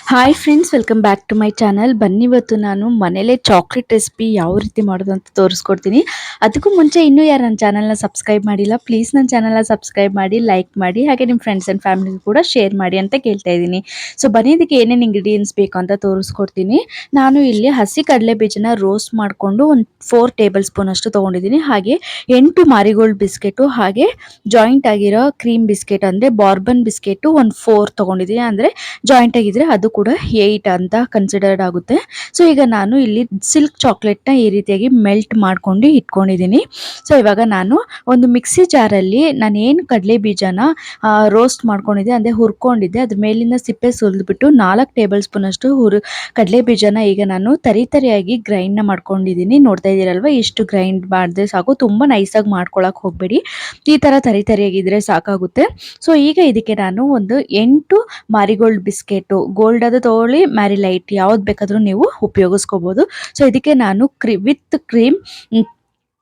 Hi friends, welcome back to my channel. ಬನ್ನಿ, ಇವತ್ತು ನಾನು ಮನೇಲೇ ಚಾಕ್ಲೇಟ್ ರೆಸಿಪಿ ಯಾವ ರೀತಿ ಮಾಡೋದು ಅಂತ ತೋರಿಸ್ಕೊಡ್ತೀನಿ. ಅದಕ್ಕೂ ಮುಂಚೆ ಇನ್ನೂ ಯಾರು ನನ್ನ ಚಾನಲ್ನ ಸಬ್ಸ್ಕ್ರೈಬ್ ಮಾಡಿಲ್ಲ, ಪ್ಲೀಸ್ ನನ್ನ ಚಾನಲ್ನ ಸಬ್ಸ್ಕ್ರೈಬ್ ಮಾಡಿ, ಲೈಕ್ ಮಾಡಿ, ಹಾಗೆ ನಿಮ್ಮ ಫ್ರೆಂಡ್ಸ್ ಆ್ಯಂಡ್ ಫ್ಯಾಮಿಲಿಗೂ ಕೂಡ ಶೇರ್ ಮಾಡಿ ಅಂತ ಕೇಳ್ತಾ ಇದ್ದೀನಿ. ಸೊ ಬನ್ನಿ, ಇದಕ್ಕೆ ಏನೇನು ಇಂಗ್ರೀಡಿಯೆಂಟ್ಸ್ ಬೇಕು ಅಂತ ತೋರಿಸ್ಕೊಡ್ತೀನಿ. ನಾನು ಇಲ್ಲಿ ಹಸಿ ಕಡಲೆ ಬೀಜನ ರೋಸ್ಟ್ ಮಾಡಿಕೊಂಡು ಒಂದು 4 ಟೇಬಲ್ ಸ್ಪೂನ್ ಅಷ್ಟು ತೊಗೊಂಡಿದ್ದೀನಿ. ಹಾಗೆ 8 ಮಾರಿಗೋಲ್ಡ್ ಬಿಸ್ಕೆಟು, ಹಾಗೆ ಜಾಯಿಂಟ್ ಆಗಿರೋ ಕ್ರೀಮ್ ಬಿಸ್ಕೆಟ್ ಅಂದರೆ ಬಾರ್ಬನ್ ಬಿಸ್ಕೆಟು ಒಂದು 4 ತೊಗೊಂಡಿದ್ದೀನಿ. ಅಂದರೆ ಜಾಯಿಂಟ್ ಆಗಿದ್ರೆ ಅದು ಕೂಡ 8 ಅಂತ ಕನ್ಸಿಡರ್ಡ್ ಆಗುತ್ತೆ. ಸೊ ಈಗ ನಾನು ಇಲ್ಲಿ ಸಿಲ್ಕ್ ಚಾಕ್ಲೇಟ್ನ ಈ ರೀತಿಯಾಗಿ ಮೆಲ್ಟ್ ಮಾಡ್ಕೊಂಡು ಇಟ್ಕೊಂಡಿದ್ದೀನಿ. ಸೊ ಇವಾಗ ನಾನು ಒಂದು ಮಿಕ್ಸಿ ಜಾರಲ್ಲಿ ನಾನು ಏನು ಕಡಲೆ ಬೀಜನ ರೋಸ್ಟ್ ಮಾಡ್ಕೊಂಡಿದ್ದೆ, ಅಂದರೆ ಹುರ್ಕೊಂಡಿದ್ದೆ, ಅದ್ರ ಮೇಲಿಂದ ಸಿಪ್ಪೆ ಸುಲಿದ್ಬಿಟ್ಟು 4 ಟೇಬಲ್ ಸ್ಪೂನ್ ಅಷ್ಟು ಕಡಲೆ ಬೀಜನ ಈಗ ನಾನು ತರಿಯಾಗಿ ಗ್ರೈಂಡ್ನ ಮಾಡ್ಕೊಂಡಿದ್ದೀನಿ. ನೋಡ್ತಾ ಇದ್ದೀರಲ್ವ, ಇಷ್ಟು ಗ್ರೈಂಡ್ ಮಾಡಿದ್ರೆ ಸಾಕು, ತುಂಬ ನೈಸಾಗಿ ಮಾಡ್ಕೊಳಕ್ಕೆ ಹೋಗಬೇಡಿ, ಈ ಥರ ತರಿಯಾಗಿದ್ರೆ ಸಾಕಾಗುತ್ತೆ. ಸೊ ಈಗ ಇದಕ್ಕೆ ನಾನು ಒಂದು 8 ಮಾರಿಗೋಲ್ಡ್ ಬಿಸ್ಕೆಟು, ಗೋಲ್ಡ್ ಅದು ತೊಗೊಳ್ಳಿ, ಮ್ಯಾರಿಲೈಟ್ ಯಾವ್ದು ಬೇಕಾದರೂ ನೀವು ಉಪಯೋಗಿಸ್ಕೋಬೋದು. ಸೊ ಇದಕ್ಕೆ ನಾನು ವಿತ್ ಕ್ರೀಮ್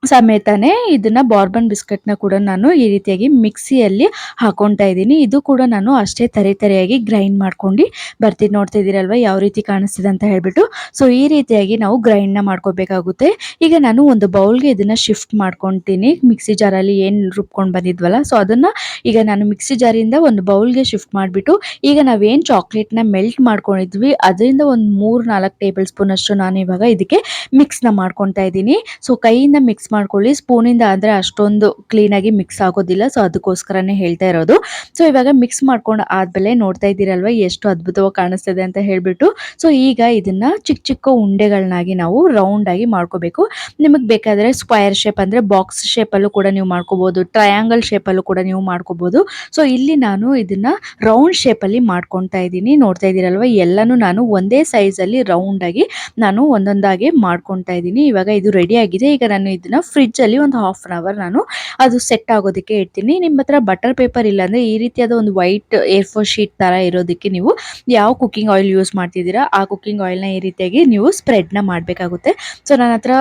ಸಮೇತನೇ ಇದನ್ನ ಬಾರ್ಬನ್ ಬಿಸ್ಕೆಟ್ನ ಕೂಡ ನಾನು ಈ ರೀತಿಯಾಗಿ ಮಿಕ್ಸಿಯಲ್ಲಿ ಹಾಕೊತಾ ಇದ್ದೀನಿ. ಇದು ಕೂಡ ನಾನು ಅಷ್ಟೇ ತರಿಯಾಗಿ ಗ್ರೈಂಡ್ ಮಾಡ್ಕೊಂಡು ಬರ್ತೀನಿ. ನೋಡ್ತಾ ಇದ್ದೀರಲ್ವ ಯಾವ ರೀತಿ ಕಾಣಿಸ್ತಿದೆ ಅಂತ ಹೇಳ್ಬಿಟ್ಟು. ಸೊ ಈ ರೀತಿಯಾಗಿ ನಾವು ಗ್ರೈಂಡ್ನ ಮಾಡ್ಕೋಬೇಕಾಗುತ್ತೆ. ಈಗ ನಾನು ಒಂದು ಬೌಲ್ಗೆ ಇದನ್ನ ಶಿಫ್ಟ್ ಮಾಡ್ಕೊತೀನಿ. ಮಿಕ್ಸಿ ಜಾರಲ್ಲಿ ಏನು ರುಬ್ಕೊಂಡು ಬಂದಿದ್ವಲ್ಲ, ಸೊ ಅದನ್ನ ಈಗ ನಾನು ಮಿಕ್ಸಿ ಜಾರಿಂದ ಒಂದು ಬೌಲ್ಗೆ ಶಿಫ್ಟ್ ಮಾಡಿಬಿಟ್ಟು, ಈಗ ನಾವೇನು ಚಾಕ್ಲೇಟ್ನ ಮೆಲ್ಟ್ ಮಾಡ್ಕೊಂಡಿದ್ವಿ ಅದರಿಂದ ಒಂದು 3-4 ಟೇಬಲ್ ಸ್ಪೂನ್ ಅಷ್ಟು ನಾನು ಇವಾಗ ಇದಕ್ಕೆ ಮಿಕ್ಸ್ನ ಮಾಡ್ಕೊತಾ ಇದ್ದೀನಿ. ಸೊ ಕೈಯಿಂದ ಮಿಕ್ಸ್ ಮಾಡ್ಕೊಳ್ಳಿ, ಸ್ಪೂನಿಂದ ಅಂದರೆ ಅಷ್ಟೊಂದು ಕ್ಲೀನಾಗಿ ಮಿಕ್ಸ್ ಆಗೋದಿಲ್ಲ. ಸೊ ಅದಕ್ಕೋಸ್ಕರನೇ ಹೇಳ್ತಾ ಇರೋದು. ಸೊ ಇವಾಗ ಮಿಕ್ಸ್ ಮಾಡ್ಕೊಂಡು ಆದಮೇಲೆ ನೋಡ್ತಾ ಇದ್ದೀರಲ್ವ ಎಷ್ಟು ಅದ್ಭುತವಾಗಿ ಕಾಣಿಸ್ತಿದೆ ಅಂತ ಹೇಳ್ಬಿಟ್ಟು. ಸೊ ಈಗ ಇದನ್ನ ಚಿಕ್ಕ ಚಿಕ್ಕ ಉಂಡೆಗಳನ್ನಾಗಿ ನಾವು ರೌಂಡ್ ಆಗಿ ಮಾಡ್ಕೋಬೇಕು. ನಿಮಗೆ ಬೇಕಾದರೆ ಸ್ಕ್ವಯರ್ ಶೇಪ್ ಅಂದರೆ ಬಾಕ್ಸ್ ಶೇಪಲ್ಲೂ ಕೂಡ ನೀವು ಮಾಡ್ಕೋಬೋದು, ಟ್ರಯಾಂಗಲ್ ಶೇಪಲ್ಲೂ ಕೂಡ ನೀವು ಮಾಡ್ಕೋಬೋದು. ಸೊ ಇಲ್ಲಿ ನಾನು ಇದನ್ನ ರೌಂಡ್ ಶೇಪಲ್ಲಿ ಮಾಡ್ಕೊತಾ ಇದ್ದೀನಿ. ನೋಡ್ತಾ ಇದ್ದೀರಲ್ವ, ಎಲ್ಲನೂ ನಾನು ಒಂದೇ ಸೈಜಲ್ಲಿ ರೌಂಡಾಗಿ ನಾನು ಒಂದೊಂದಾಗಿ ಮಾಡ್ಕೊತಾ ಇದ್ದೀನಿ. ಇವಾಗ ಇದು ರೆಡಿ ಆಗಿದೆ. ಈಗ ನಾನು ಇದನ್ನ ಫ್ರಿಡ್ಜ್ ಅಲ್ಲಿ ಒಂದು 1/2 ಅವರ್ ನಾನು ಅದು ಸೆಟ್ ಆಗೋದಕ್ಕೆ ಇಡ್ತೀನಿ. ನಿಮ್ಮ ಹತ್ರ ಬಟರ್ ಪೇಪರ್ ಇಲ್ಲ ಅಂದ್ರೆ ಈ ರೀತಿಯಾದ ಒಂದು ವೈಟ್ A4 ಶೀಟ್ ತರ ಇರೋದಕ್ಕೆ ನೀವು ಯಾವ ಕುಕಿಂಗ್ ಆಯಿಲ್ ಯೂಸ್ ಮಾಡ್ತಿದ್ದೀರಾ ಆ ಕುಕಿಂಗ್ ಆಯಿಲ್ನ ಈ ರೀತಿಯಾಗಿ ನೀವು ಸ್ಪ್ರೆಡ್ನ ಮಾಡಬೇಕಾಗುತ್ತೆ. ಸೊ ನನ್ನ ಹತ್ರ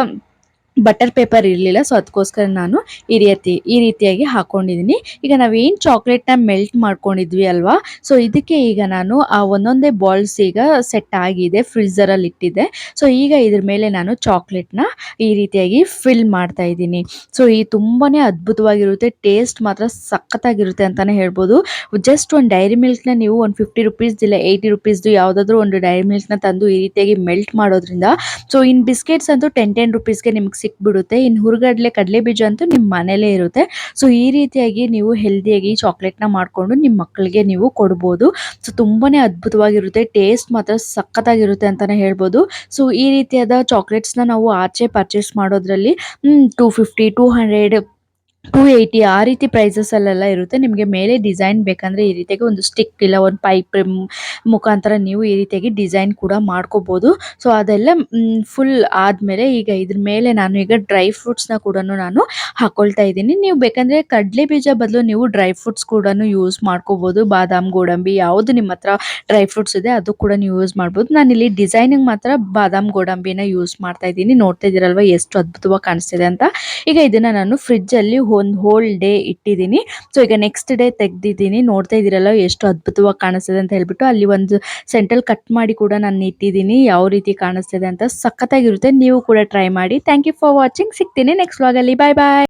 ಬಟರ್ ಪೇಪರ್ ಇರಲಿಲ್ಲ, ಸೊ ಅದಕ್ಕೋಸ್ಕರ ನಾನು ಈ ರೀತಿಯಾಗಿ ಹಾಕೊಂಡಿದ್ದೀನಿ. ಈಗ ನಾವೇನು ಚಾಕ್ಲೇಟ್ನ ಮೆಲ್ಟ್ ಮಾಡ್ಕೊಂಡಿದ್ವಿ ಅಲ್ವಾ, ಸೊ ಇದಕ್ಕೆ ಈಗ ನಾನು ಆ ಒಂದೊಂದೇ ಬಾಲ್ಸ್ ಈಗ ಸೆಟ್ ಆಗಿದೆ, ಫ್ರೀಝರಲ್ಲಿ ಇಟ್ಟಿದ್ದೆ. ಸೊ ಈಗ ಇದ್ರ ಮೇಲೆ ನಾನು ಚಾಕ್ಲೇಟ್ನ ಈ ರೀತಿಯಾಗಿ ಫಿಲ್ ಮಾಡ್ತಾ ಇದ್ದೀನಿ. ಸೊ ಈ ತುಂಬಾ ಅದ್ಭುತವಾಗಿರುತ್ತೆ, ಟೇಸ್ಟ್ ಮಾತ್ರ ಸಖತ್ತಾಗಿರುತ್ತೆ ಅಂತಲೇ ಹೇಳ್ಬೋದು. ಜಸ್ಟ್ ಒಂದು ಡೈರಿ ಮಿಲ್ಕ್ನ ನೀವು ಒಂದು 50 ರುಪೀಸ್ ಇಲ್ಲ 80 ರುಪೀಸ್ದು ಯಾವುದಾದ್ರೂ ಒಂದು ಡೈರಿ ಮಿಲ್ಕ್ನ ತಂದು ಈ ರೀತಿಯಾಗಿ ಮೆಲ್ಟ್ ಮಾಡೋದ್ರಿಂದ, ಸೊ ಇನ್ ಬಿಸ್ಕೆಟ್ಸ್ ಅಂತೂ 10 ರುಪೀಸ್ಗೆ ನಿಮ್ಗೆ ಸಿಕ್ಬಿಡುತ್ತೆ. ಇನ್ನು ಹುರ್ಗಡ್ಲೆ ಕಡಲೆ ಬೀಜ ಅಂತೂ ನಿಮ್ಮ ಮನೇಲೇ ಇರುತ್ತೆ. ಸೊ ಈ ರೀತಿಯಾಗಿ ನೀವು ಹೆಲ್ದಿಯಾಗಿ ಚಾಕ್ಲೇಟ್ನ ಮಾಡಿಕೊಂಡು ನಿಮ್ಮ ಮಕ್ಕಳಿಗೆ ನೀವು ಕೊಡ್ಬೋದು. ಸೊ ತುಂಬಾನೇ ಅದ್ಭುತವಾಗಿರುತ್ತೆ, ಟೇಸ್ಟ್ ಮಾತ್ರ ಸಖತ್ತಾಗಿರುತ್ತೆ ಅಂತಲೇ ಹೇಳ್ಬೋದು. ಸೊ ಈ ರೀತಿಯಾದ ಚಾಕ್ಲೇಟ್ಸ್ನ ನಾವು ಆಚೆ ಪರ್ಚೇಸ್ ಮಾಡೋದ್ರಲ್ಲಿ 250, 200, 280 ಆ ರೀತಿ ಪ್ರೈಸಸಲ್ಲೆಲ್ಲ ಇರುತ್ತೆ. ನಿಮಗೆ ಮೇಲೆ ಡಿಸೈನ್ ಬೇಕಂದರೆ ಈ ರೀತಿಯಾಗಿ ಒಂದು ಸ್ಟಿಕ್ ಇಲ್ಲ ಒಂದು ಪೈಪ್ ಮುಖಾಂತರ ನೀವು ಈ ರೀತಿಯಾಗಿ ಡಿಸೈನ್ ಕೂಡ ಮಾಡ್ಕೋಬೋದು. ಸೊ ಅದೆಲ್ಲ ಫುಲ್ ಆದಮೇಲೆ ಈಗ ಇದ್ರ ಮೇಲೆ ನಾನು ಈಗ ಡ್ರೈ ಫ್ರೂಟ್ಸ್ನ ಕೂಡ ನಾನು ಹಾಕ್ಕೊಳ್ತಾ ಇದ್ದೀನಿ. ನೀವು ಬೇಕಂದರೆ ಕಡಲೆ ಬೀಜ ಬದಲು ನೀವು ಡ್ರೈ ಫ್ರೂಟ್ಸ್ ಕೂಡ ಯೂಸ್ ಮಾಡ್ಕೋಬೋದು. ಬಾದಾಮ್, ಗೋಡಂಬಿ ಯಾವುದು ನಿಮ್ಮ ಹತ್ರ ಡ್ರೈ ಫ್ರೂಟ್ಸ್ ಇದೆ ಅದು ಕೂಡ ನೀವು ಯೂಸ್ ಮಾಡ್ಬೋದು. ನಾನಿಲ್ಲಿ ಡಿಸೈನಿಗೆ ಮಾತ್ರ ಬಾದಾಮ್, ಗೋಡಂಬಿನ ಯೂಸ್ ಮಾಡ್ತಾ ಇದ್ದೀನಿ. ನೋಡ್ತಾ ಇದ್ದೀರಲ್ವ ಎಷ್ಟು ಅದ್ಭುತವಾಗಿ ಕಾಣಿಸ್ತಿದೆ ಅಂತ. ಈಗ ಇದನ್ನು ನಾನು ಫ್ರಿಡ್ಜಲ್ಲಿ ಒಂದು ಹೋಲ್ ಡೇ ಇಟ್ಟಿದ್ದೀನಿ. ಸೊ ಈಗ ನೆಕ್ಸ್ಟ್ ಡೇ ತೆಗ್ದಿದ್ದೀನಿ. ನೋಡ್ತಾ ಇದ್ದೀರಲ್ಲ ಎಷ್ಟು ಅದ್ಭುತವಾಗಿ ಕಾಣಿಸ್ತಿದೆ ಅಂತ ಹೇಳ್ಬಿಟ್ಟು. ಅಲ್ಲಿ ಒಂದು ಸೆಂಟಲ್ ಕಟ್ ಮಾಡಿ ಕೂಡ ನಾನು ಇಟ್ಟಿದ್ದೀನಿ, ಯಾವ ರೀತಿ ಕಾಣಿಸ್ತಿದೆ ಅಂತ. ಸಖತ್ತಾಗಿರುತ್ತೆ, ನೀವು ಕೂಡ ಟ್ರೈ ಮಾಡಿ. Thank you for watching. ಸಿಗ್ತೀನಿ ನೆಕ್ಸ್ಟ್ ವ್ಲಾಗಲ್ಲಿ. ಬಾಯ್ ಬಾಯ್.